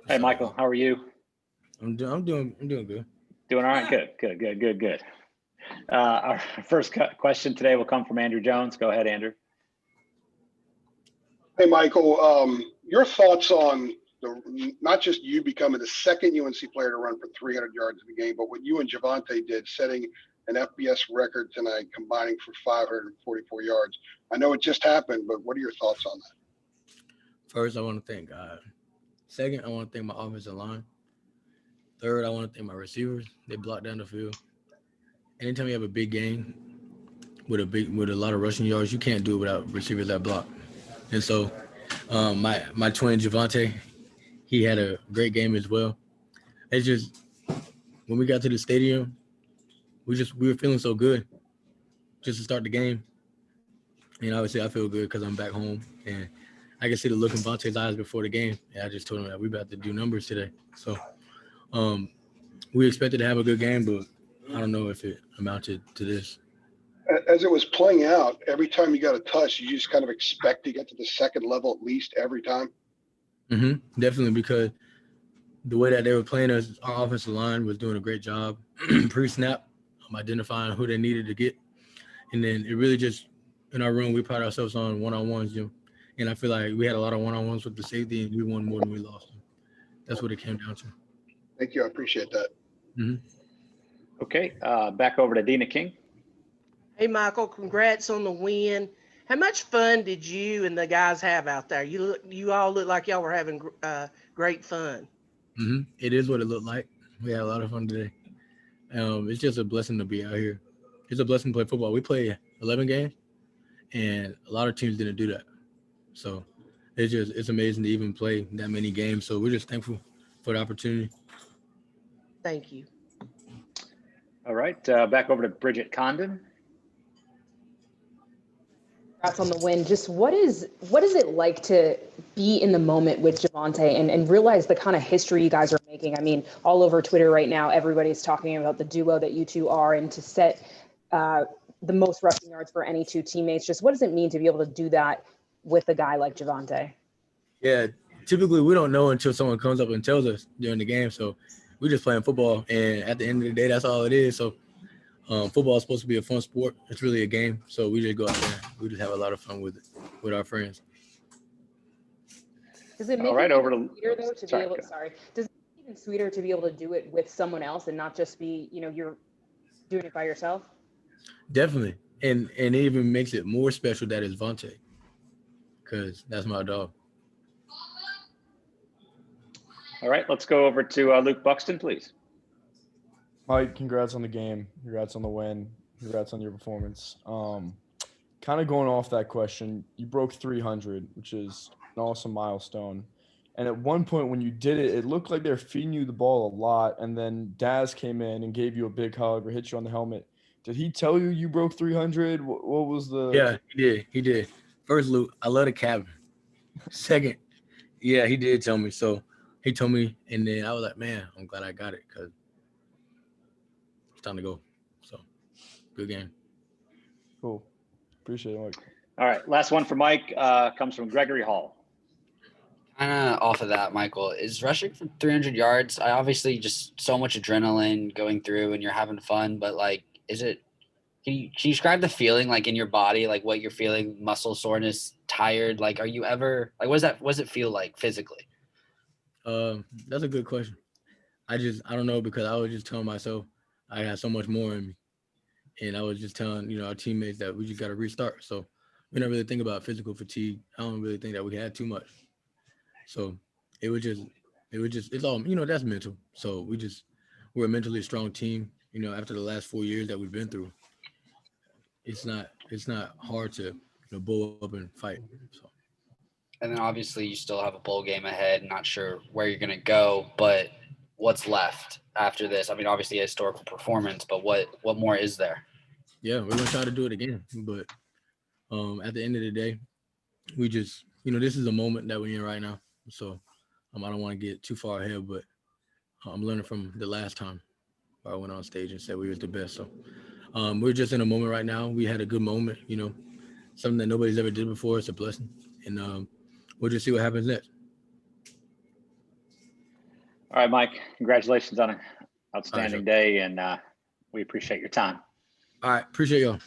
Hey, So Michael, how are you? I'm doing good. Doing all right? Good. Our first question today will come from Andrew Jones. Go ahead, Andrew. Hey, Michael, your thoughts on not just you becoming the second UNC player to run for 300 yards in the game, but what you and Javonte did, setting an FBS record tonight, combining for 544 yards. I know it just happened, but what are your thoughts on that? First, I want to thank God. Second, I want to thank my offensive line. Third, I want to thank my receivers. They block down the field. Anytime you have a big game with a lot of rushing yards, you can't do it without receivers that block. And so, my twin Javonte, he had a great game as well. It's just when we got to the stadium, we were feeling so good just to start the game. And obviously, I feel good because I'm back home and I can see the look in Vontae's eyes before the game. And I just told him that we about to do numbers today. So, we expected to have a good game, but I don't know if it amounted to this. As it was playing out, every time you got a touch, you just kind of expect to get to the second level at least every time. Definitely, because the way that they were playing us, our offensive line was doing a great job pre-snap, identifying who they needed to get. And then it really just, in our room, we pride ourselves on one-on-ones, and I feel like we had a lot of one-on-ones with the safety, and we won more than we lost. That's what it came down to. Thank you. I appreciate that. Okay, back over to Dina King. Hey, Michael, congrats on the win. How much fun did you and the guys have out there? You all look like y'all were having great fun. It is what it looked like. We had a lot of fun today. It's just a blessing to be out here. It's a blessing to play football. We play 11 games, and a lot of teams didn't do that. So it's amazing to even play that many games. So we're just thankful for the opportunity. Thank you. All right, back over to Bridget Condon. Congrats on the win. Just what is it like to be in the moment with Javonte and realize the kind of history you guys are making? I mean, all over Twitter right now, everybody's talking about the duo that you two are, and to set the most rushing yards for any two teammates. Just what does it mean to be able to do that with a guy like Javonte? Yeah, typically we don't know until someone comes up and tells us during the game. So we're just playing football, and at the end of the day, that's all it is. So football is supposed to be a fun sport. It's really a game. So we just go out there. We just have a lot of fun with it, with our friends. Does it make All right, it over even to sweeter though to be able? Sorry. Does it make it even sweeter to be able to do it with someone else and not just be, you're doing it by yourself? Definitely, and it even makes it more special that it's Vontae, because that's my dog. All right, let's go over to Luke Buxton, please. Mike, congrats on the game. Congrats on the win. Congrats on your performance. Kind of going off that question, you broke 300, which is an awesome milestone. And at one point when you did it, it looked like they were feeding you the ball a lot. And then Daz came in and gave you a big hug or hit you on the helmet. Did he tell you broke 300? What was the? Yeah, he did. First, Luke, I love the cabin. Second, yeah, he did tell me. So he told me, and then I was like, man, I'm glad I got it because it's time to go. So good game. Cool. Appreciate it, Mike. All right, last one for Mike comes from Gregory Hall. Kind of off of that, Michael, is rushing for 300 yards. I obviously just so much adrenaline going through and you're having fun, but like, can you describe the feeling like in your body, like what you're feeling, muscle soreness, tired? Like, are you ever like, what does it feel like physically? That's a good question. I don't know, because I was just telling myself I had so much more in me. And I was just telling, our teammates that we just got to restart. So we don't really think about physical fatigue. I don't really think that we had too much. So it's all, that's mental. So we're a mentally strong team, after the last 4 years that we've been through. It's not hard to bull up and fight. So. And then obviously you still have a bowl game ahead. Not sure where you're going to go, but what's left after this? I mean, obviously a historical performance, but what more is there? Yeah, we're going to try to do it again. But at the end of the day, we just, this is a moment that we're in right now. So I don't want to get too far ahead, but I'm learning from the last time I went on stage and said we was the best. So we're just in a moment right now. We had a good moment, something that nobody's ever did before. It's a blessing. And we'll just see what happens next. All right, Mike, congratulations on an outstanding day, and we appreciate your time. All right. Appreciate y'all.